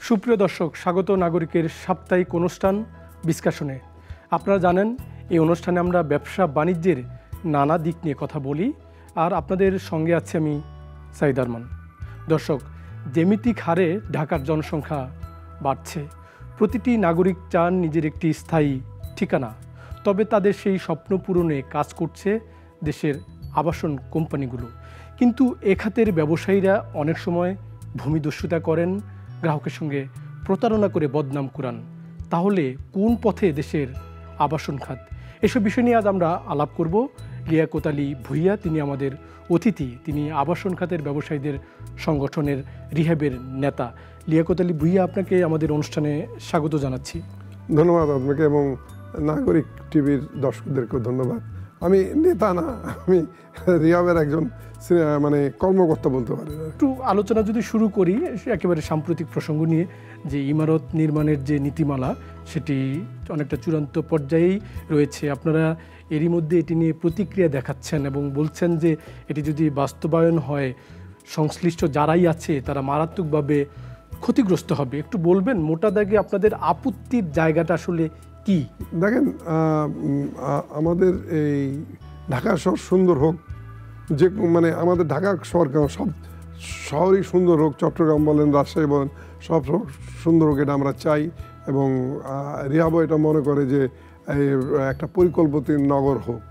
সুপ্রিয় দর্শক, স্বাগত নাগরিকের সাপ্তাহিক অনুষ্ঠান বিশ্লেষণে। আপনারা জানেন এই অনুষ্ঠানে আমরা ব্যবসা বাণিজ্যের নানা দিক নিয়ে কথা বলি, আর আপনাদের সঙ্গে আছি আমি সাইদ আরমান। দর্শক, জ্যামিতিক হারে ঢাকার জনসংখ্যা বাড়ছে। প্রতিটি নাগরিক চান নিজের একটি স্থায়ী ঠিকানা, তবে তাদের সেই স্বপ্ন পূরণে কাজ করছে দেশের আবাসন কোম্পানিগুলো। কিন্তু এ খাতের ব্যবসায়ীরা অনেক সময় ভূমিদস্যুতা করেন, গ্রাহকের সঙ্গে প্রতারণা করে বদনাম কুড়ান। তাহলে কোন পথে দেশের আবাসন খাত? এসব বিষয় নিয়ে আজ আমরা আলাপ করব। লিয়াকত আলী ভূঁইয়া, তিনি আমাদের অতিথি। তিনি আবাসন খাতের ব্যবসায়ীদের সংগঠনের রিহ্যাবের নেতা। লিয়াকত আলী ভূঁইয়া, আপনাকে আমাদের অনুষ্ঠানে স্বাগত জানাচ্ছি। ধন্যবাদ আপনাকে এবং নাগরিক টিভির দর্শকদেরকেও ধন্যবাদ। আমি নেতা না, আমি রিহ্যাবের একজন কর্মকর্তা বলতে পারি। একটু আলোচনা যদি শুরু করি একেবারে সাম্প্রতিক প্রসঙ্গ নিয়ে, যে ইমারত নির্মাণের যে নীতিমালা, সেটি অনেকটা চূড়ান্ত পর্যায়েই রয়েছে। আপনারা এরই মধ্যে এটি নিয়ে প্রতিক্রিয়া দেখাচ্ছেন এবং বলছেন যে এটি যদি বাস্তবায়ন হয় সংশ্লিষ্ট যারাই আছে তারা মারাত্মকভাবে ক্ষতিগ্রস্ত হবে। একটু বলবেন মোটা দাগে আপনাদের আপত্তির জায়গাটা আসলে কি? দেখেন, আমাদের এই ঢাকা শহর সুন্দর হোক, যে আমাদের ঢাকা শহর কেন, সব শহরই সুন্দর হোক, চট্টগ্রাম বলেন, রাজশাহী বলেন, সব সুন্দর হোক, এটা আমরা চাই। এবং রিহ্যাবও এটা মনে করে যে একটা পরিকল্পিত নগর হোক।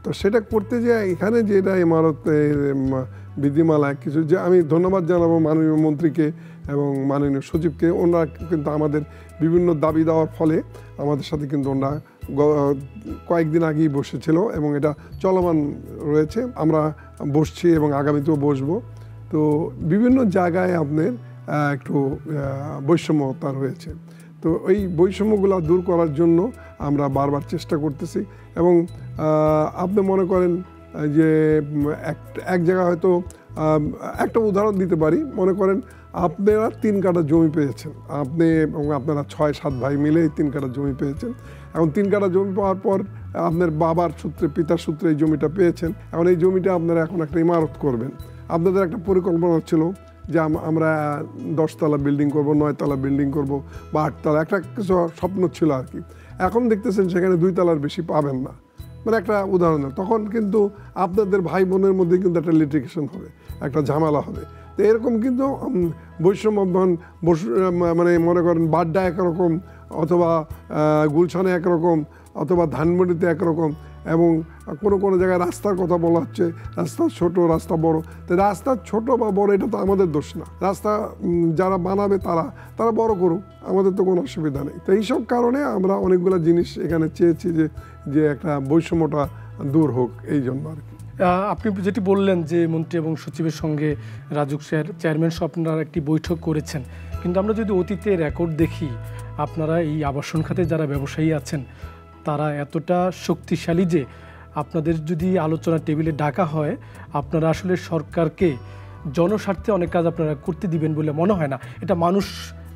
তো সেটা করতে যে এখানে যে এটা ইমারতের বিধিমালা কিছু, যে আমি ধন্যবাদ জানাবো মাননীয় মন্ত্রীকে এবং মাননীয় সচিবকে। ওনারা কিন্তু আমাদের বিভিন্ন দাবি দেওয়ার ফলে আমাদের সাথে কিন্তু ওনারা কয়েকদিন আগেই বসেছিল এবং এটা চলমান রয়েছে। আমরা বসছি এবং আগামীতেও বসবো। তো বিভিন্ন জায়গায় আপনার একটু বৈষম্যতা রয়েছে। তো এই বৈষম্যগুলো দূর করার জন্য আমরা বারবার চেষ্টা করতেছি। এবং আপনি মনে করেন যে এক জায়গায় হয়তো একটা উদাহরণ দিতে পারি। মনে করেন আপনারা 3 কাঠা জমি পেয়েছেন, আপনি এবং আপনারা 6-7 ভাই মিলে 3 কাঠা জমি পেয়েছেন। এখন 3 কাঠা জমি পাওয়ার পর আপনার বাবার সূত্রে, পিতার সূত্রে এই জমিটা পেয়েছেন। এখন এই জমিটা আপনারা এখন একটা ইমারত করবেন। আপনাদের একটা পরিকল্পনা ছিল যে আমরা 10 তলা বিল্ডিং করব, 9 তলা বিল্ডিং করব বা 8 তলা, একটা কিছু স্বপ্ন ছিল আর কি। এখন দেখতেছেন সেখানে 2 তলার বেশি পাবেন না। একটা উদাহরণ, তখন কিন্তু আপনাদের ভাই বোনের মধ্যে কিন্তু একটা লিটিগেশন হবে, একটা ঝামেলা হবে। তো এরকম কিন্তু বৈষম্য মনে করেন বাড্ডা একরকম, অথবা গুলশানে একরকম, অথবা ধানমন্ডিতে একরকম, এবং কোনো জায়গায় রাস্তার কথা বলা হচ্ছে, রাস্তা ছোট, রাস্তা বড়। তো রাস্তা ছোট বা বড় এটা তো আমাদের দোষ না। রাস্তা যারা বানাবে তারা বড় করুক, আমাদের তো কোনো অসুবিধা নেই। তো এইসব কারণে আমরা অনেকগুলো জিনিস এখানে চেয়েছি যে একটা বৈষম্যটা দূর হোক, এই জন্য আর কি। আপনি যেটি বললেন যে মন্ত্রী এবং সচিবের সঙ্গে রাজুক চেয়ারম্যান সহ আপনারা একটি বৈঠক করেছেন, কিন্তু আমরা যদি অতীতে রেকর্ড দেখি, আপনারা এই আবাসন খাতে যারা ব্যবসায়ী আছেন তারা এতটা শক্তিশালী যে আপনাদের যদি আলোচনা টেবিলে ডাকা হয়, আপনারা আসলে সরকারকে জনস্বার্থে অনেক কাজ আপনারা করতে দিবেন বলে মনে হয় না। এটা মানুষ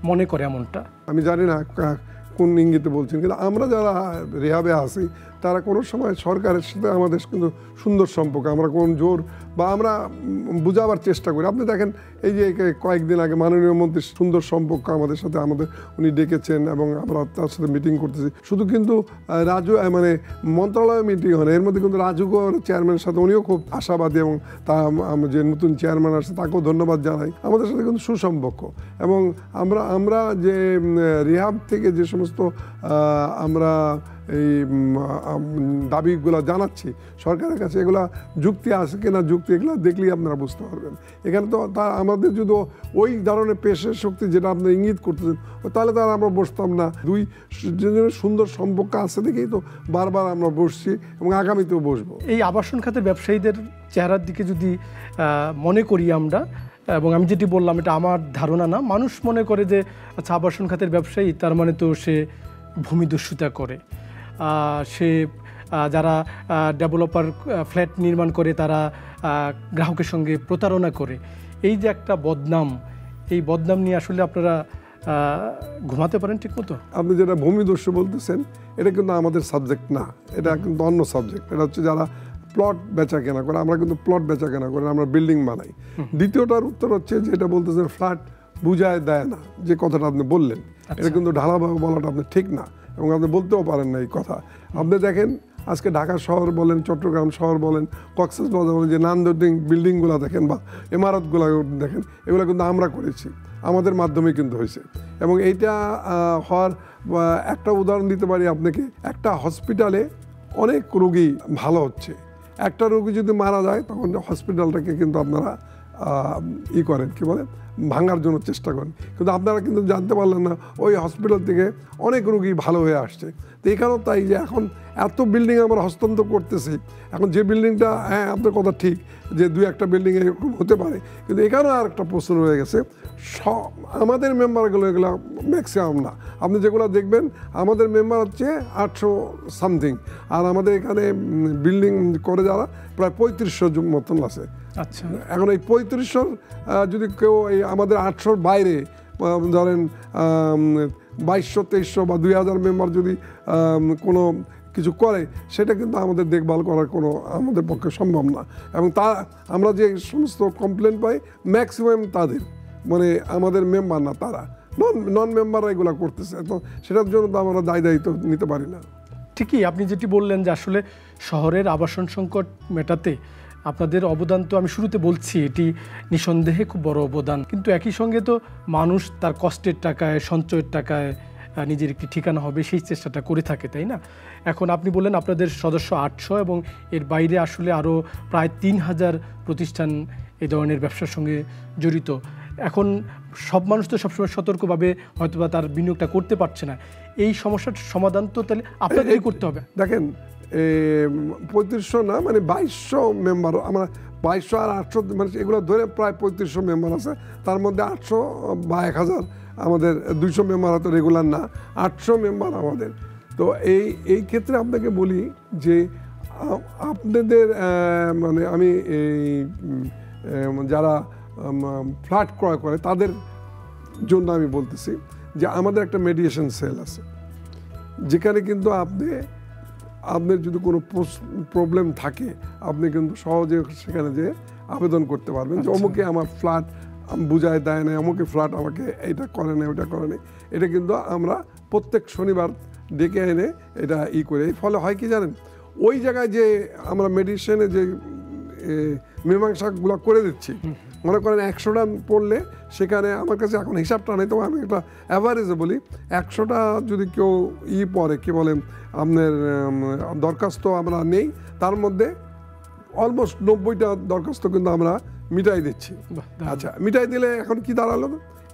মনে করে এমনটা। আমি জানি না কোন ইঙ্গিতে বলছেন, কিন্তু আমরা যারা রিহ্যাবে আছি তারা কোনো সময় সরকারের সাথে আমাদের কিন্তু সুন্দর সম্পর্ক, আমরা কোন জোর বা আমরা বুঝাবার চেষ্টা করি। আপনি দেখেন এই যে কয়েকদিন আগে মাননীয় মন্ত্রীর সুন্দর সম্পর্ক আমাদের সাথে, উনি ডেকেছেন এবং আমরা তার সাথে মিটিং করতেছি। শুধু কিন্তু রাজু মন্ত্রণালয় মিটিং হয় না, এর মধ্যে কিন্তু রাজুক চেয়ারম্যানের সাথে উনিও খুব আশাবাদী, এবং তা যে নতুন চেয়ারম্যান আসছে তাকেও ধন্যবাদ জানাই। আমাদের সাথে কিন্তু সুসম্পর্ক। এবং আমরা যে রিহ্যাব থেকে যে সমস্ত আমরা এই দাবিগুলো জানাচ্ছি সরকারের কাছে, এগুলা যুক্তি আছে কিনা, যুক্তি এগুলো দেখলেই আপনারা বুঝতে পারবেন। এখানে তো আমাদের যদি ওই ধরনের পেশের শক্তি যেটা আপনি ইঙ্গিত করতেছেন, তাহলে তার আমরা বসতাম না। দুই জনের সুন্দর সম্পর্ক আছে দেখেই তো বারবার আমরা বসছি এবং আগামীতেও বসবো। এই আবাসন খাতের ব্যবসায়ীদের চেহারার দিকে যদি মনে করি আমরা, এবং আমি যেটি বললাম এটা আমার ধারণা না, মানুষ মনে করে যে আচ্ছা আবাসন খাতের ব্যবসায়ী তার মানে তো সে ভূমিদস্যুতা করে, সে যারা ডেভেলপার ফ্ল্যাট নির্মাণ করে তারা গ্রাহকের সঙ্গে প্রতারণা করে। এই যে একটা বদনাম, এই বদনাম নিয়ে আসলে আপনারা ঘুমাতে পারেন ঠিক মতো? আপনি যেটা ভূমিদস্যু বলতেছেন, এটা কিন্তু আমাদের সাবজেক্ট না, এটা কিন্তু অন্য সাবজেক্ট। এটা হচ্ছে যারা প্লট বেচা কেনা করে, আমরা কিন্তু প্লট বেচা কেনা করে, আমরা বিল্ডিং বানাই। দ্বিতীয়টার উত্তর হচ্ছে যেটা বলতেছেন ফ্ল্যাট বুঝায় দেয় না, যে কথাটা আপনি বললেন এটা কিন্তু ঢালাভাবে বলাটা আপনি ঠিক না, এবং আপনি বলতেও পারেন না এই কথা। আপনি দেখেন আজকে ঢাকা শহর বলেন, চট্টগ্রাম শহর বলেন, কক্সবাজার বলেন, যে নান্দনিক বিল্ডিংগুলো দেখেন বা ইমারতগুলো দেখেন, এগুলো কিন্তু আমরা করেছি, আমাদের মাধ্যমে কিন্তু হয়েছে। এবং এইটা হওয়ার একটা উদাহরণ দিতে পারি আপনাকে, একটা হসপিটালে অনেক রোগী ভালো হচ্ছে, একটা রোগী যদি মারা যায় তখন হসপিটালটাকে কিন্তু আপনারা করেন, কি বলেন, ভাঙার জন্য চেষ্টা করেন, কিন্তু আপনারা কিন্তু জানতে পারলেন না ওই হসপিটাল থেকে অনেক রোগী ভালো হয়ে আসছে। তো এখানেও তাই, যে এখন এত বিল্ডিং আমরা হস্তান্তর করতেছি, এখন যে বিল্ডিংটা, হ্যাঁ আপনার কথা ঠিক যে 2-1টা বিল্ডিং এরকম হতে পারে, কিন্তু এখানেও আর একটা প্রশ্ন রয়ে গেছে, আমাদের মেম্বারগুলো এগুলো ম্যাক্সিমাম না, আপনি যেগুলো দেখবেন আমাদের মেম্বার হচ্ছে 800 সামথিং, আর আমাদের এখানে বিল্ডিং করে যারা প্রায় 3500 মতন আছে। আচ্ছা, এখন এই 3500 যদি কেউ এই আমাদের 800-র বাইরে ধরেন 2200-2300 বা 2000 মেম্বার যদি কোনো কিছু করে, সেটা কিন্তু আমাদের দেখভাল করার কোনো আমাদের পক্ষে সম্ভব না। এবং আমরা যে সমস্ত কমপ্লেন পাই ম্যাক্সিমাম তাদের, মানে আমাদের মেম্বার না, তারা নন মেম্বাররা এগুলো করতেছে, তো সেটার জন্য তো আমরা দায়িত্ব নিতে পারি না। ঠিকই আপনি যেটি বললেন যে আসলে শহরের আবাসন সংকট মেটাতে আপনাদের অবদান, তো আমি শুরুতে বলছি এটি নিঃসন্দেহে খুব বড় অবদান, কিন্তু একই সঙ্গে তো মানুষ তার কষ্টের টাকায়, সঞ্চয়ের টাকায় নিজের একটি ঠিকানা হবে সেই চেষ্টাটা করে থাকে, তাই না? এখন আপনি বললেন আপনাদের সদস্য 800 এবং এর বাইরে আসলে আরও প্রায় 3000 প্রতিষ্ঠান এই ধরনের ব্যবসার সঙ্গে জড়িত। এখন সব মানুষ তো সবসময় সতর্কভাবে হয়তোবা তার বিনিয়োগটা করতে পারছে না, এই সমস্যার সমাধান তো তাহলে আপনাদেরই করতে হবে। দেখেন 3500 না, মানে 2200 মেম্বার, আমরা 2200 আর 800 মানে এগুলো ধরে প্রায় 3500 মেম্বার আছে, তার মধ্যে 800 বা 1000 আমাদের, 200 মেম্বার হয়তো রেগুলার না, 800 মেম্বার আমাদের। তো এই ক্ষেত্রে আপনাকে বলি যে আপনাদের মানে আমি এই যারা ফ্ল্যাট ক্রয় করে তাদের জন্য আমি বলতেছি যে আমাদের একটা মেডিয়েশন সেল আছে, যেখানে কিন্তু আপনার যদি কোনো প্রবলেম থাকে আপনি কিন্তু সহজে সেখানে যে আবেদন করতে পারবেন, যে অমুকে আমার ফ্ল্যাট বুঝায় দেয় না, অমুকে ফ্ল্যাট আমাকে এইটা করে না, ওইটা করে না। এটা কিন্তু আমরা প্রত্যেক শনিবার ডেকে এনে এটা করে, এর ফলে হয় কি জানেন, ওই জায়গায় যে আমরা মেডিসিনে যে মীমাংসাগুলো করে দিচ্ছি, মনে করেন 100টা পড়লে সেখানে আমার কাছে এখন হিসাবটা নেই, তবে আমি একটা অ্যাভারেজে বলি, 100টা যদি কেউ পড়ে, কি বলে আপনার দরখাস্ত আমরা নেই, তার মধ্যে অলমোস্ট 90টা দরখাস্ত কিন্তু আমরা মিটাই দিচ্ছি। আচ্ছা, মিটাই দিলে এখন কি দাঁড়ালো,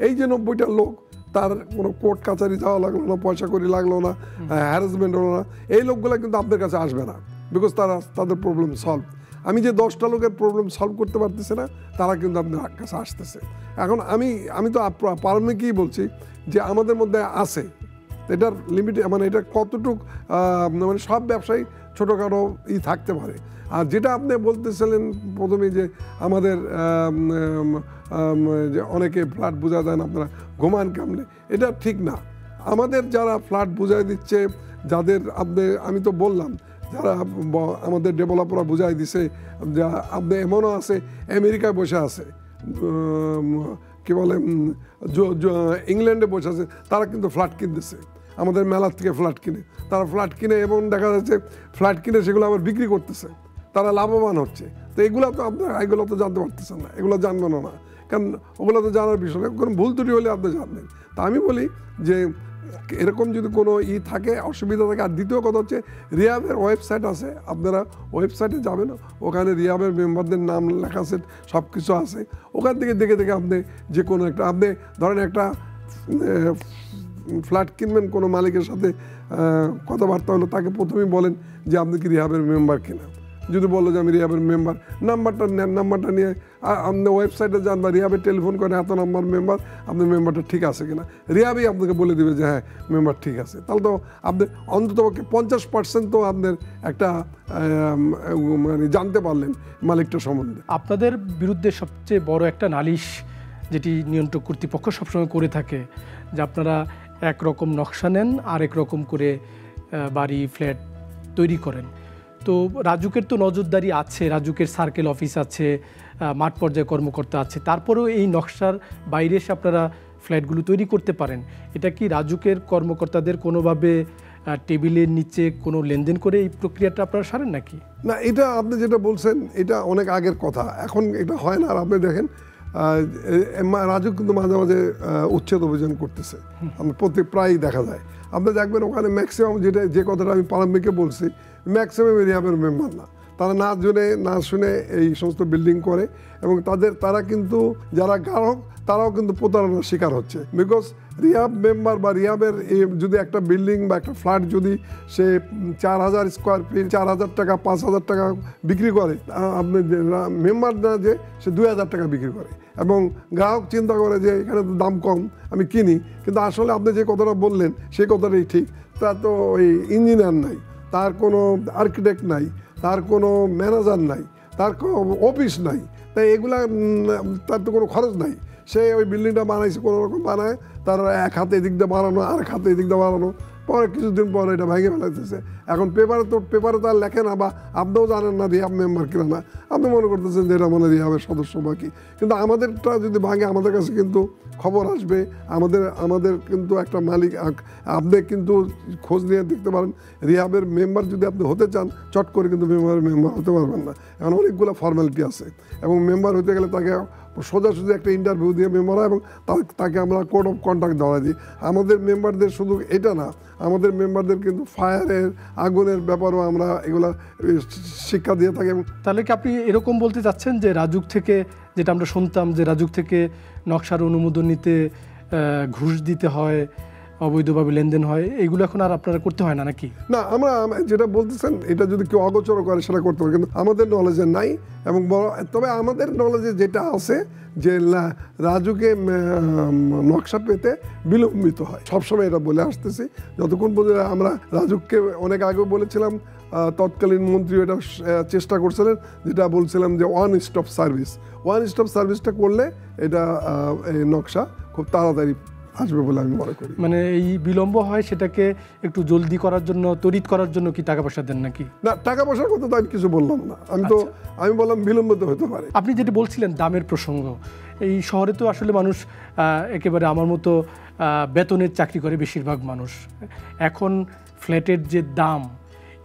এই যে 90টা লোক, তার কোনো কোর্ট কাছারি যাওয়া লাগলো না, পয়সা করি লাগলো না, হ্যারাসমেন্ট হলো না, এই লোকগুলো কিন্তু আপনার কাছে আসবে না, বিকজ তাদের প্রবলেম সলভ। আমি যে 10টা লোকের প্রবলেম সলভ করতে পারতেছে না, তারা কিন্তু আপনার কাছে আসতেছে। এখন আমি তো প্রারম্ভিকই বলছি যে আমাদের মধ্যে আছে, এটার লিমিট মানে এটা কতটুক, মানে সব ব্যবসায়ী ছোটোখাটো থাকতে পারে। আর যেটা আপনি বলতেছিলেন প্রথমে যে আমাদের যে অনেকে ফ্ল্যাট বোঝা দেন, আপনারা ঘুমান কেমনে, এটা ঠিক না। আমাদের যারা ফ্ল্যাট বুঝাই দিচ্ছে, যাদের আমি তো বললাম যারা আমাদের ডেভেলপাররা বুঝাই দিছে, যা আপনি এমনও আছে আমেরিকায় বসে আছে, কি বলে ইংল্যান্ডে বসে আছে, তারা কিন্তু ফ্ল্যাট কিনতেছে, আমাদের মেলার থেকে ফ্ল্যাট কিনে, তারা ফ্ল্যাট কিনে এবং দেখা যাচ্ছে ফ্ল্যাট কিনে সেগুলো আবার বিক্রি করতেছে, তারা লাভবান হচ্ছে। তো এগুলো তো আপনার এগুলো তো জানতে পারতেছেন না, এগুলো জানবেনও না, কারণ ওগুলো তো জানার বিষয় না, কোনো ভুল ত্রুটি হলে আপনি জানবেন। তা আমি বলি যে এরকম যদি কোনো থাকে, অসুবিধা থাকে। আর দ্বিতীয় কথা হচ্ছে রিহাবের ওয়েবসাইট আছে, আপনারা ওয়েবসাইটে যাবেন, ওখানে রিহাবের মেম্বারদের নাম লেখা আছে, সব কিছু আছে, ওখান থেকে দেখে আপনি যে কোনো একটা, আপনি ধরেন একটা ফ্ল্যাট কিনবেন, কোনো মালিকের সাথে কথাবার্তা হলো, তাকে প্রথমেই বলেন যে আপনি কি রিহাবের মেম্বার কিনা, যদি বললো যে আমি রিহাবের মেম্বার, নাম্বারটা নেন, নাম্বারটা নিয়ে আপনি ওয়েবসাইটে যান বা রিহাবের টেলিফোন করেন, এত নাম্বার মেম্বার, আপনার মেম্বারটা ঠিক আছে কিনা, রিহাবেই আপনাকে বলে দেবে যে হ্যাঁ মেম্বার ঠিক আছে। তাহলে তো আপনি অন্ততপক্ষে 50% তো আপনার একটা মানে জানতে পারলেন মালিকটা সম্বন্ধে। আপনাদের বিরুদ্ধে সবচেয়ে বড় একটা নালিশ যেটি নিয়ন্ত্রক কর্তৃপক্ষ সবসময় করে থাকে, যে আপনারা একরকম নকশা নেন, আরেক রকম করে বাড়ি ফ্ল্যাট তৈরি করেন। তো রাজুকের তো নজরদারি আছে, রাজুকের সার্কেল অফিস আছে, মাঠ পর্যায়ে কর্মকর্তা আছে, তারপরেও এই নকশার বাইরে এসে আপনারা ফ্ল্যাটগুলো তৈরি করতে পারেন। এটা কি রাজুকের কর্মকর্তাদের কোনোভাবে টেবিলের নিচে কোনো লেনদেন করে এই প্রক্রিয়াটা আপনারা সারেন নাকি? না, এটা আপনি যেটা বলছেন এটা অনেক আগের কথা, এখন এটা হয় না। আর আপনি দেখেন রাজু কিন্তু মাঝে মাঝে উচ্ছেদ অভিযান করতেছে, আমি প্রায়ই দেখা যায়। আপনি দেখবেন ওখানে ম্যাক্সিমাম যে কথাটা আমি প্রারম্ভিকে বলছি, ম্যাক্সিমাম রিহাবের মেম্বার না, তারা না জেনে না শুনে এই সমস্ত বিল্ডিং করে, এবং তারা কিন্তু যারা গ্রাহক তারাও কিন্তু প্রতারণার শিকার হচ্ছে। বিকজ রিহাব মেম্বার বা রিহাবের যদি একটা বিল্ডিং বা একটা ফ্ল্যাট যদি সে 4000 স্কোয়ার ফিট 4000 টাকা 5000 টাকা বিক্রি করে, আপনি মেম্বার না যে সে 2000 টাকা বিক্রি করে, এবং গ্রাহক চিন্তা করে যে এখানে তো দাম কম আমি কিনি, কিন্তু আসলে আপনি যে কথাটা বললেন সেই কথাটাই ঠিক। তার তো ওই ইঞ্জিনিয়ার নাই, তার কোনো আর্কিটেক্ট নাই, তার কোনো ম্যানেজার নাই, তার কোনো অফিস নাই, তাই এগুলা তার তো কোনো খরচ নাই। সে ওই বিল্ডিংটা বানাইছে কোনো রকম বানায়, তার এক হাতে এদিক দিয়ে বানানো, আরেক হাতে এদিক দিয়ে বানানো, পরে কিছুদিন পরে এটা ভেঙে ফেলাইতেছে। এখন পেপারে তো আর লেখে না, বা আপনিও জানেন না রিহাব মেম্বার কিনা না, আপনি মনে করতেছেন যে এটা মানে রিহাবের সদস্য বাকি, কিন্তু আমাদেরটা যদি ভাঙে আমাদের কাছে কিন্তু খবর আসবে। আমাদের কিন্তু একটা মালিক, আপনি কিন্তু খোঁজ নিয়ে দেখতে পারেন, রিহাবের মেম্বার যদি আপনি হতে চান চট করে কিন্তু মেম্বার হতে পারবেন না, এখন অনেকগুলো ফর্মালিটি আছে, এবং মেম্বার হতে গেলে তাকে সোজাসুজি একটা ইন্টারভিউ দিয়ে মেম্বার হয়, এবং তাকে আমরা কোড অফ কন্ডাক্ট দেওয়া দিই। আমাদের মেম্বারদের শুধু এটা না, আমাদের মেম্বারদের কিন্তু ফায়ারের, আগুনের ব্যাপারও আমরা এগুলা শিক্ষা দিয়ে থাকি। তাহলে কি আপনি এরকম বলতে চাচ্ছেন যে রাজুক থেকে, যেটা আমরা শুনতাম যে রাজুক থেকে নকশার অনুমোদন নিতে ঘুষ দিতে হয়, অবৈধভাবে লেনদেন হয়, এইগুলো এখন আর আপনারা করতে হয় না নাকি? না, আমরা যেটা বলতেছেন এটা যদি কেউ অগোচর করে সেটা করতে পারে, কিন্তু আমাদের নলেজে নাই। এবং তবে আমাদের নলেজে যেটা আছে যে রাজুকে নকশা পেতে বিলম্বিত হয়, সবসময় এটা বলে আসতেছি। যতক্ষণ পর্যন্ত আমরা রাজুককে অনেক আগে বলেছিলাম, তৎকালীন মন্ত্রী এটা চেষ্টা করছিলেন, যেটা বলছিলাম যে ওয়ান স্টপ সার্ভিসটা করলে এটা নকশা খুব তাড়াতাড়ি আসবে বলে আমি মনে করি। মানে এই বিলম্ব হয় সেটাকে একটু জলদি করার জন্য, তড়িৎ করার জন্য কি টাকা পয়সা দেন নাকি? না, টাকা পয়সার কথা তো আমি কিছু বললাম না, আমি বললাম বিলম্বিত হতে পারে। আপনি যেটা বলছিলেন দামের প্রসঙ্গ, এই শহরে তো আসলে মানুষ একেবারে আমার মতো বেতনের চাকরি করে বেশিরভাগ মানুষ। এখন ফ্ল্যাটের যে দাম,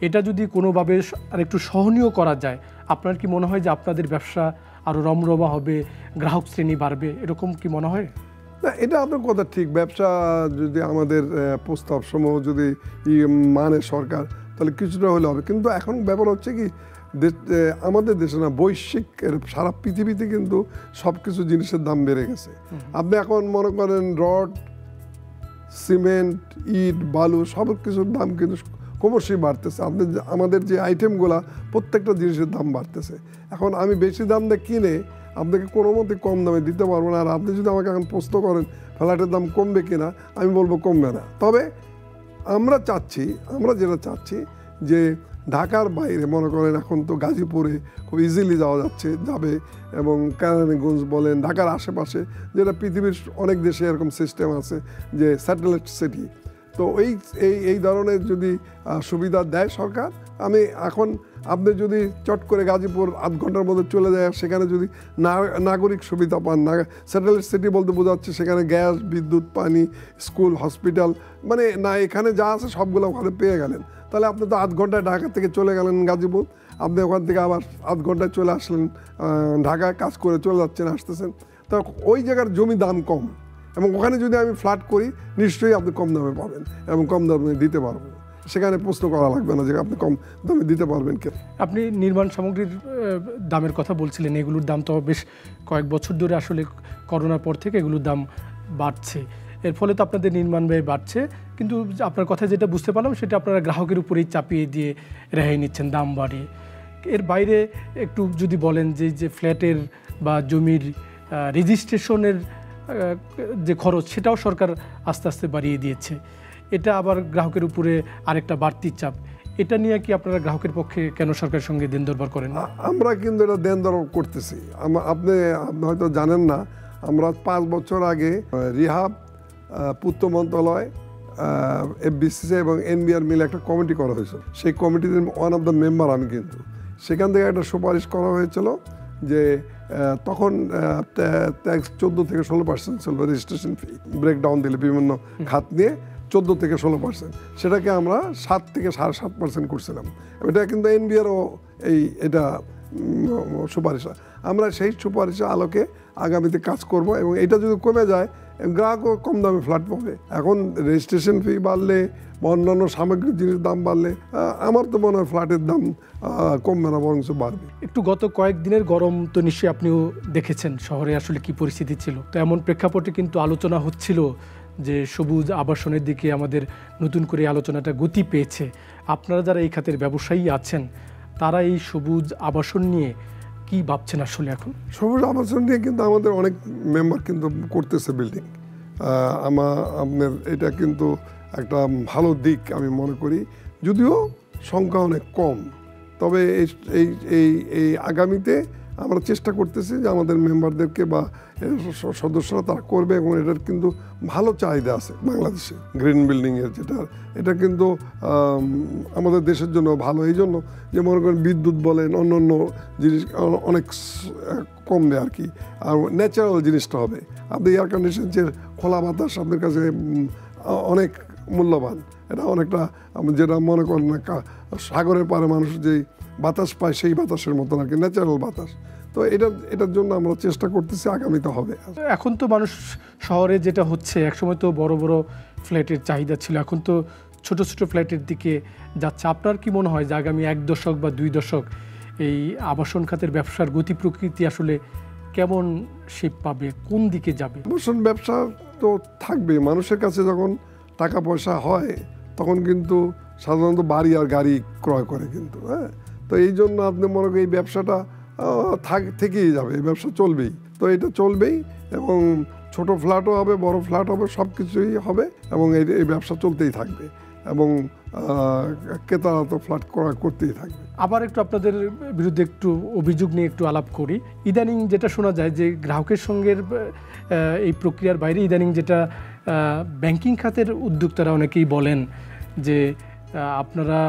এটা যদি কোনোভাবে আর একটু সহনীয় করা যায়, আপনার কি মনে হয় যে আপনাদের ব্যবসা আরও রমরমা হবে, গ্রাহক শ্রেণী বাড়বে, এরকম কি মনে হয়? না, এটা আপনার কথা ঠিক। ব্যবসা যদি আমাদের প্রস্তাব সমূহ যদি মানে সরকার, তাহলে কিছুটা হলে হবে। কিন্তু এখন ব্যাপার হচ্ছে কি, আমাদের দেশে না, বৈশ্বিক সারা পৃথিবীতে কিন্তু সব কিছু জিনিসের দাম বেড়ে গেছে। আপনি এখন মনে করেন রড, সিমেন্ট, ইট, বালু সব কিছুর দাম কিন্তু ক্রমশই বাড়তেছে। আমাদের যে আইটেমগুলা প্রত্যেকটা জিনিসের দাম বাড়তেছে। এখন আমি বেশি দাম দিয়ে কিনে আপনাকে কোনো মতে কম দামে দিতে পারবো না। আর আপনি যদি আমাকে এখন প্রশ্ন করেন ফ্ল্যাটের দাম কমবে কিনা, আমি বলবো কমবে না। তবে আমরা যেটা চাচ্ছি যে ঢাকার বাইরে, মনে করেন এখন তো গাজীপুরে খুব ইজিলি যাবে, এবং কেরানীগঞ্জ বলেন, ঢাকার আশেপাশে, যেটা পৃথিবীর অনেক দেশে এরকম সিস্টেম আছে যে স্যাটেলাইট সিটি। তো এই ধরনের যদি সুবিধা দেয় সরকার, আপনি যদি চট করে গাজীপুর আধ ঘন্টার মধ্যে চলে যায়, সেখানে যদি নাগরিক সুবিধা পান, স্যাটেলাইট সিটি বলতে বোঝাচ্ছে সেখানে গ্যাস, বিদ্যুৎ, পানি, স্কুল, হসপিটাল, মানে না এখানে যা আছে সবগুলো ওখানে পেয়ে গেলেন, তাহলে আপনি তো আধ ঘন্টায় ঢাকা থেকে চলে গেলেন গাজীপুর, আপনি ওখান থেকে আবার আধ ঘন্টায় চলে আসলেন ঢাকায়, কাজ করে চলে যাচ্ছেন, আসতেছেন। তো ওই জায়গার জমি দাম কম, এবং ওখানে যদি আমি ফ্ল্যাট করি নিশ্চয়ই আপনি কম দামে পাবেন এবং কম দামে দিতে পারবো। সেখানে প্রশ্ন করা লাগবে না যে আপনি কম দামে দিতে পারবেন কেন। আপনি নির্মাণ সামগ্রীর দামের কথা বলছিলেন, এগুলোর দাম তো বেশ কয়েক বছর ধরে আসলে করোনার পর থেকে এগুলোর দাম বাড়ছে, এর ফলে তো আপনাদের নির্মাণ ব্যয় বাড়ছে। কিন্তু আপনার কথা যেটা বুঝতে পারলাম সেটা আপনারা গ্রাহকের উপরেই চাপিয়ে দিয়ে রেহাই নিচ্ছেন দাম বাড়িয়ে। এর বাইরে একটু যদি বলেন যে ফ্ল্যাটের বা জমির রেজিস্ট্রেশনের যে খরচ, সেটাও সরকার আস্তে আস্তে বাড়িয়ে দিয়েছে, এটা আবার গ্রাহকের উপরে আরেকটা বাড়তি চাপ। এটা নিয়ে কি আপনারা গ্রাহকের পক্ষে কেন সরকারের সঙ্গে দেন দরবার করেন? আমরা কিন্তু এটা দেন দরবার করতেছি। আপনি হয়তো জানেন না, আমরা 5 বছর আগে রিহাব, পূর্ত মন্ত্রণালয়, এফবিসিসি এবং এনবিআর মিলে একটা কমিটি করা হয়েছিল। সেই কমিটিতে ওয়ান অফ দ্য মেম্বার আমি। কিন্তু সেখান থেকে একটা সুপারিশ করা হয়েছিল যে তখন ট্যাক্স 14 থেকে 16% ছিল রেজিস্ট্রেশন ফি, ব্রেকডাউন দিলে বিভিন্ন খাত নিয়ে 14 থেকে 16%, সেটাকে আমরা 7 থেকে 7.5% করছিলাম। এটা কিন্তু এনবিআরও এটা সুপারিশ, আমরা সেই সুপারিশের আলোকে আগামীতে কাজ করব এবং এটা যদি কমে যায় গ্রাহকও কম দামে ফ্ল্যাট পাবে। এখন রেজিস্ট্রেশন ফি বাড়লে বা অন্যান্য সামগ্রিক জিনিসের দাম বাড়লে আমার তো মনে হয় ফ্ল্যাটের দাম কমবে না, বরঞ্চ বাড়বে। একটু গত কয়েকদিনের গরম তো নিশ্চয়ই আপনিও দেখেছেন শহরে আসলে কি পরিস্থিতি ছিল। তো এমন প্রেক্ষাপটে কিন্তু আলোচনা হচ্ছিল যে সবুজ আবাসনের দিকে আমাদের নতুন করে আলোচনাটা গতি পেয়েছে। আপনারা যারা এই খাতের ব্যবসায়ী আছেন তারা এই সবুজ আবাসন নিয়ে কি ভাবছেন আসলে এখন? সবুজ আবাসন নিয়ে কিন্তু আমাদের অনেক মেম্বার কিন্তু করতেছে বিল্ডিং। আপনার এটা কিন্তু একটা ভালো দিক আমি মনে করি, যদিও সংখ্যা অনেক কম। তবে এই আগামীতে আমরা চেষ্টা করতেছি যে আমাদের মেম্বারদেরকে বা সদস্যরা তারা করবে এবং এটার কিন্তু ভালো চাহিদা আছে বাংলাদেশে গ্রিন বিল্ডিংয়ের, এটা কিন্তু আমাদের দেশের জন্য ভালো। এই জন্য যে মনে করেন বিদ্যুৎ বলেন অন্য জিনিস অনেক কমবে আর কি, আর ন্যাচারাল জিনিসটা হবে। আপনি এয়ার কন্ডিশন যে খোলা বাতাস আপনার কাছে অনেক মূল্যবান, এটা অনেকটা যেটা মনে করেন না সাগরের পারে মানুষ যেই বাতাস পায় সেই বাতাসের মতো আর কি, ন্যাচারাল বাতাস। তো এটার জন্য আমরা চেষ্টা করতেছি, আগামীতে হবে। এখন তো মানুষ শহরে যেটা হচ্ছে, একসময় তো বড় বড় ফ্ল্যাটের চাহিদা ছিল, এখন তো ছোট ছোট ফ্ল্যাটের দিকে যাচ্ছে। আপনার কি মনে হয় যে আগামী 1 দশক বা 2 দশক এই আবাসন খাতের ব্যবসার গতি প্রকৃতি আসলে কেমন শেপ পাবে, কোন দিকে যাবে? আবাসন ব্যবসা তো থাকবে, মানুষের কাছে যখন টাকা পয়সা হয় তখন কিন্তু সাধারণত বাড়ি আর গাড়ি ক্রয় করে কিন্তু, হ্যাঁ। তো এই জন্য আপনি মনে করেন এই ব্যবসাটা থেকেই যাবে, এই ব্যবসা চলবেই। তো এটা চলবেই এবং ছোট ফ্ল্যাটও হবে, বড় ফ্ল্যাট হবে, সব কিছুই হবে এবং এই ব্যবসা চলতেই থাকবে এবং ক্রেতারা তো ফ্ল্যাট ক্রয় করতেই থাকবে। আবার একটু আপনাদের বিরুদ্ধে একটু অভিযোগ নিয়ে একটু আলাপ করি। ইদানিং যেটা শোনা যায় যে গ্রাহকের সঙ্গে এই প্রক্রিয়ার বাইরে ইদানিং যেটা ব্যাংকিং খাতের উদ্যোক্তারা অনেকেই বলেন যে আপনারা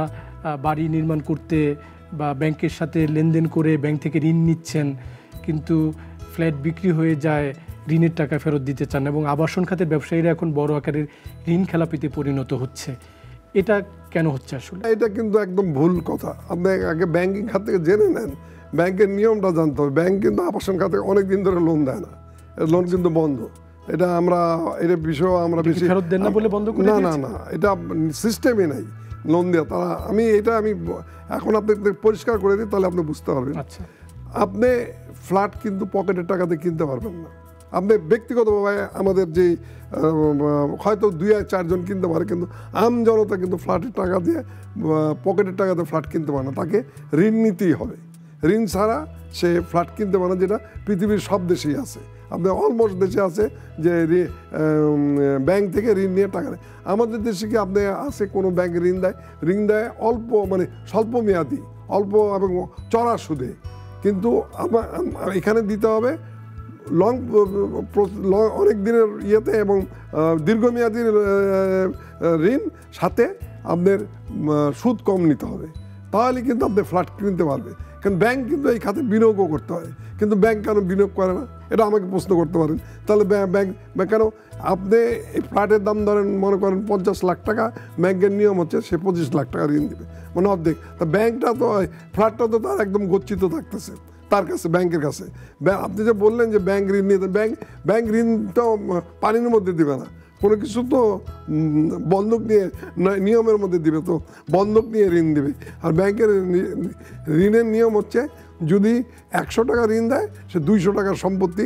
বাড়ি নির্মাণ করতে বা ব্যাংকের সাথে লেনদেন করে ব্যাংক থেকে ঋণ নিচ্ছেন, কিন্তু ফ্ল্যাট বিক্রি হয়ে যায়, ঋণের টাকা ফেরত দিতে চান এবং আবাসন খাতের ব্যবসায়ীরা এখন বড় আকারের ঋণ খেলাপিতে পরিণত হচ্ছে। এটা কেন হচ্ছে আসলে? এটা কিন্তু একদম ভুল কথা। আপনি আগে ব্যাংকিং খাত থেকে জেনে নেন, ব্যাংকের নিয়মটা জানতে হবে। ব্যাংক কিন্তু আবাসন খাতে অনেক দিন ধরে লোন দেয় না, লোন কিন্তু বন্ধ। এটা এটা বিষয় আমরা বেশি ফেরত দেন না বলে বন্ধ করে দিয়েছে? না, এটা সিস্টেমই নাই লোন দেওয়া। তারা আমি এখন আপনাকে পরিষ্কার করে দিই, তাহলে আপনি বুঝতে পারবেন। আচ্ছা, আপনি ফ্ল্যাট কিন্তু পকেটের টাকাতে কিনতে পারবেন না। আপনি ব্যক্তিগতভাবে আমাদের যে হয়তো 2-4 জন কিনতে পারে, কিন্তু আম জনতা কিন্তু ফ্ল্যাটের টাকা দিয়ে পকেটের টাকাতে ফ্ল্যাট কিনতে পারে না, তাকে ঋণ নিতেই হবে। ঋণ ছাড়া সে ফ্ল্যাট কিনতে পারে না, যেটা পৃথিবীর সব দেশেই আছে। আপনার অলমোস্ট দেশে আছে যে ব্যাংক থেকে ঋণ নিয়ে টাকা নেয়। আমাদের দেশে কি আপনি আছে কোনো ব্যাংক ঋণ দেয় অল্প, মানে স্বল্প মেয়াদি, অল্প এবং চড়া সুদে, কিন্তু এখানে দিতে হবে অনেক দিনের ইয়েতে এবং দীর্ঘমেয়াদী ঋণ, সাথে আপনার সুদ কম নিতে হবে, তাহলে কিন্তু আপনি ফ্ল্যাট কিনতে পারবে। কারণ ব্যাংক কিন্তু এই খাতে বিনিয়োগও করতে হয়, কিন্তু ব্যাংক কেন বিনিয়োগ করে না, এটা আমাকে প্রশ্ন করতে পারেন। তাহলে ব্যাংক কেন? আপনি এই ফ্ল্যাটের দাম ধরেন মনে করেন 50 লাখ টাকা, ব্যাংকের নিয়ম হচ্ছে সে 25 লাখ টাকা ঋণ দেবে, মানে অর্ধেক। তা ব্যাংকটা তো ফ্ল্যাটটা তো তার একদম গচ্ছিত থাকতেছে তার কাছে, ব্যাংকের কাছে। আপনি যে বললেন যে ব্যাংক ঋণ নিয়ে, ব্যাংক ঋণ তো পানির মধ্যে দিবে না, কোনো কিছু তো বন্ধক নিয়ে নিয়মের মধ্যে দিবে, তো বন্ধক নিয়ে ঋণ দিবে। আর ব্যাংকের ঋণের নিয়ম হচ্ছে যদি 100 টাকা ঋণ দেয়, সে 200 টাকার সম্পত্তি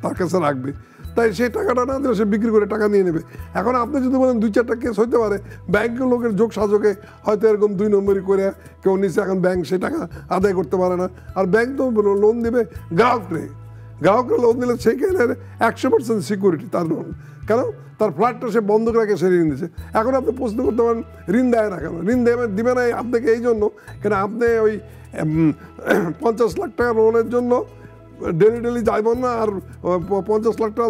তার কাছে রাখবে, তাই সেই টাকাটা না দিলে সে বিক্রি করে টাকা নিয়ে নেবে। এখন আপনি যদি বলেন 2-4টা কেস হইতে পারে, ব্যাংকের লোকের যোগ সাজকে হয়তো এরকম 2 নম্বরই করে কেউ নিচে, এখন ব্যাংক সেই টাকা আদায় করতে পারে না। আর ব্যাংক তো লোন দেবে গ্রাহকরে লোন দিলে সেইখানে 100% সিকিউরিটি তার লোন, কেন তার ফ্ল্যাটটা সে বন্ধক রাখে, সে ঋণ দিচ্ছে। এখন আপনি প্রশ্ন করতে পারেন ঋণ দেয় না কেন? ঋণ দিবে না আপনাকে এই জন্য, কেন আপনি ওই 50 লাখ টাকা লোনের জন্য ডেলি যাইবেন না, আর 50 লাখ টাকা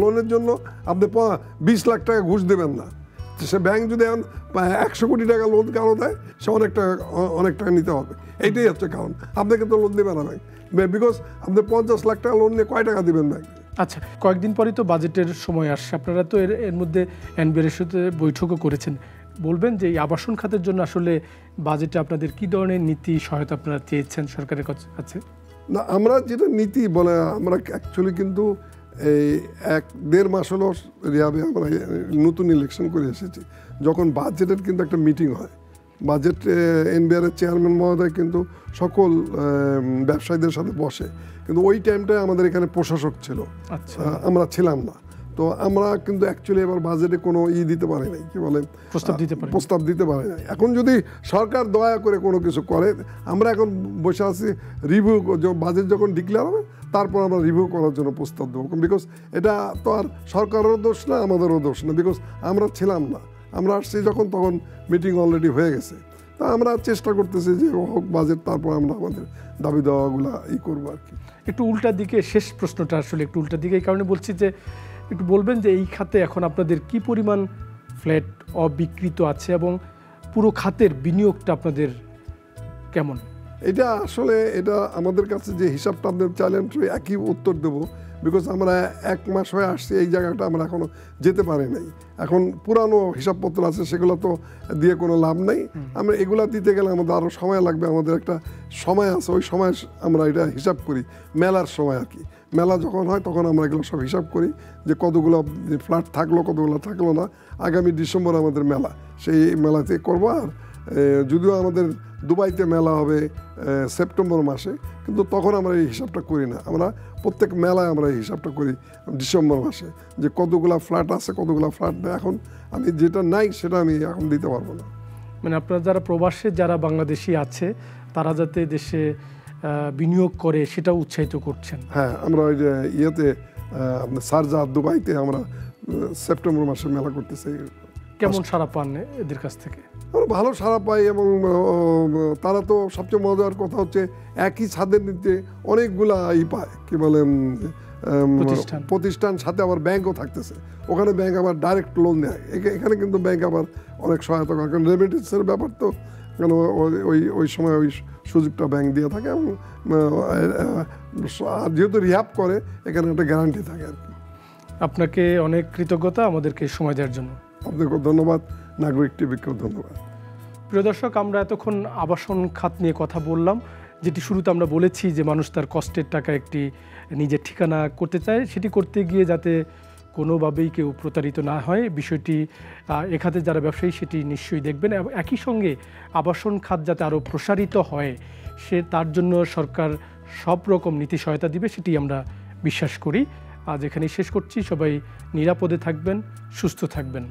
লোনের জন্য আপনি 20 লাখ টাকা ঘুষ দেবেন না। সে ব্যাংক যদি এখন 100 কোটি টাকা লোন কারো দেয়, সে অনেক টাকা নিতে হবে। এইটাই হচ্ছে কারণ। আপনাকে তো লোন দেবে না ব্যাংক, বিকজ আপনি 50 লাখ টাকা লোন নিয়ে কয় টাকা দিবেন ব্যাংক? আচ্ছা, কয়েকদিন পরেই তো বাজেটের সময় আসছে, আপনারা তো এর মধ্যে এনবিআর সাথে বৈঠকও করেছেন। বলবেন যে এই আবাসন খাতের জন্য আসলে বাজেটে আপনাদের কী ধরনের নীতি সহায়তা আপনারা চেয়েছেন সরকারের কাছে? না, আমরা যেটা নীতি বলে, আমরা অ্যাকচুয়ালি কিন্তু এই 1-1.5 মাস হলো রিয়াবে আমরা নতুন ইলেকশন করে এসেছি। যখন বাজেটের কিন্তু একটা মিটিং হয়, বাজেট এনবিআরের চেয়ারম্যান মহোদয় কিন্তু সকল ব্যবসায়ীদের সাথে বসে, কিন্তু ওই টাইমটায় আমাদের এখানে প্রশাসক ছিল, আমরা ছিলাম না। তো আমরা কিন্তু অ্যাকচুয়ালি এবার বাজেটে কোনো দিতে পারি নাই, কি বলে, প্রস্তাব দিতে পারি নাই। এখন যদি সরকার দয়া করে কোনো কিছু করে, আমরা এখন বসে আছি রিভিউ, বাজেট যখন ডিক্লেয়ার হবে তারপর আমরা রিভিউ করার জন্য প্রস্তাব দেবো। বিকজ এটা তো আর সরকারেরও দোষ না, আমাদেরও দোষ না, বিকজ আমরা ছিলাম না, আমরা আসছি যখন তখন মিটিং অলরেডি হয়ে গেছে। তা আমরা চেষ্টা করতেছি যে হোক বাজেট, তারপর আমরা আমাদের দাবি দেওয়াগুলো করবো আর কি। একটু উল্টা দিকে শেষ প্রশ্নটা আসলে একটু উল্টা দিকে, এই কারণে বলছি যে একটু বলবেন যে এই খাতে এখন আপনাদের কি পরিমাণ ফ্ল্যাট অবিকৃত আছে এবং পুরো খাতের বিনিয়োগটা আপনাদের কেমন? এটা আসলে এটা আমাদের কাছে যে হিসাবটা আপনাদের চাইলেন একই উত্তর দেবো, বিকজ আমরা 1 মাস হয়ে আসছি এই জায়গাটা, আমরা এখনো যেতে পারি নাই। এখন পুরানো হিসাবপত্র আছে, সেগুলো তো দিয়ে কোনো লাভ নাই। আমরা এগুলা দিতে গেলে আমাদের আরও সময় লাগবে, আমাদের একটা সময় আছে, ওই সময় আমরা এটা হিসাব করি, মেলার সময় আর কি। মেলা যখন হয় তখন আমরা এগুলো সব হিসাব করি যে কতগুলো ফ্ল্যাট থাকলো, কতগুলো থাকলো না। আগামী ডিসেম্বর আমাদের মেলা, সেই মেলাতে করবো। আর যদিও আমাদের দুবাইতে মেলা হবে সেপ্টেম্বর মাসে, কিন্তু তখন আমরা এই হিসাবটা করি না। আমরা প্রত্যেক মেলায় আমরা এই হিসাবটা করি ডিসেম্বর মাসে, যে কতগুলা ফ্ল্যাট আছে, কতগুলা ফ্ল্যাট নেই। এখন আমি যেটা নাই সেটা আমি এখন দিতে পারবো না। মানে আপনারা যারা প্রবাসে যারা বাংলাদেশি আছে তারা যাতে দেশে বিনিয়োগ করে সেটা উৎসাহিত করছেন। হ্যাঁ, আমরা ওই যে ইয়েতে শারজাহ দুবাইতে আমরা সেপ্টেম্বর মাসে মেলা করতেছি। কেমন সাড়া পান এদের কাছ থেকে? আমরা ভালো সাড়া পাই, এবং তারা তো সবচেয়ে মজার কথা হচ্ছে একই ছাদের নিচে অনেকগুলা পায়, কি বলেন, প্রতিষ্ঠান, সাথে আবার ব্যাংকও থাকতেছে। ওখানে ব্যাংক আবার ডাইরেক্ট লোন দেয়, এখানে কিন্তু ব্যাংক আবার অনেক সহায়তা করে, কারণ রেমিটেন্সের ব্যাপার তো, কেন ওই সময় ওই সুযোগটা ব্যাংক দিয়ে থাকে। এবং যেহেতু রিহ্যাব করে, এখানে একটা গ্যারান্টি থাকে আর কি। আপনাকে অনেক কৃতজ্ঞতা আমাদেরকে সময় দেওয়ার জন্য। আপনাকে ধন্যবাদ, নাগরিক টিভিকেও ধন্যবাদ। প্রিয় দর্শক, আমরা এতক্ষণ আবাসন খাত নিয়ে কথা বললাম, যেটি শুরুতে আমরা বলেছি যে মানুষ তার কষ্টের টাকা একটি নিজের ঠিকানা করতে চায়, সেটি করতে গিয়ে যাতে কোনোভাবেই কেউ প্রতারিত না হয়, বিষয়টি এ খাতে যারা ব্যবসায়ী সেটি নিশ্চয়ই দেখবেন। এবং একই সঙ্গে আবাসন খাত যাতে আরও প্রসারিত হয়, তার জন্য সরকার সব রকম নীতি সহায়তা দিবে, সেটি আমরা বিশ্বাস করি। আজ এখানেই শেষ করছি। সবাই নিরাপদে থাকবেন, সুস্থ থাকবেন।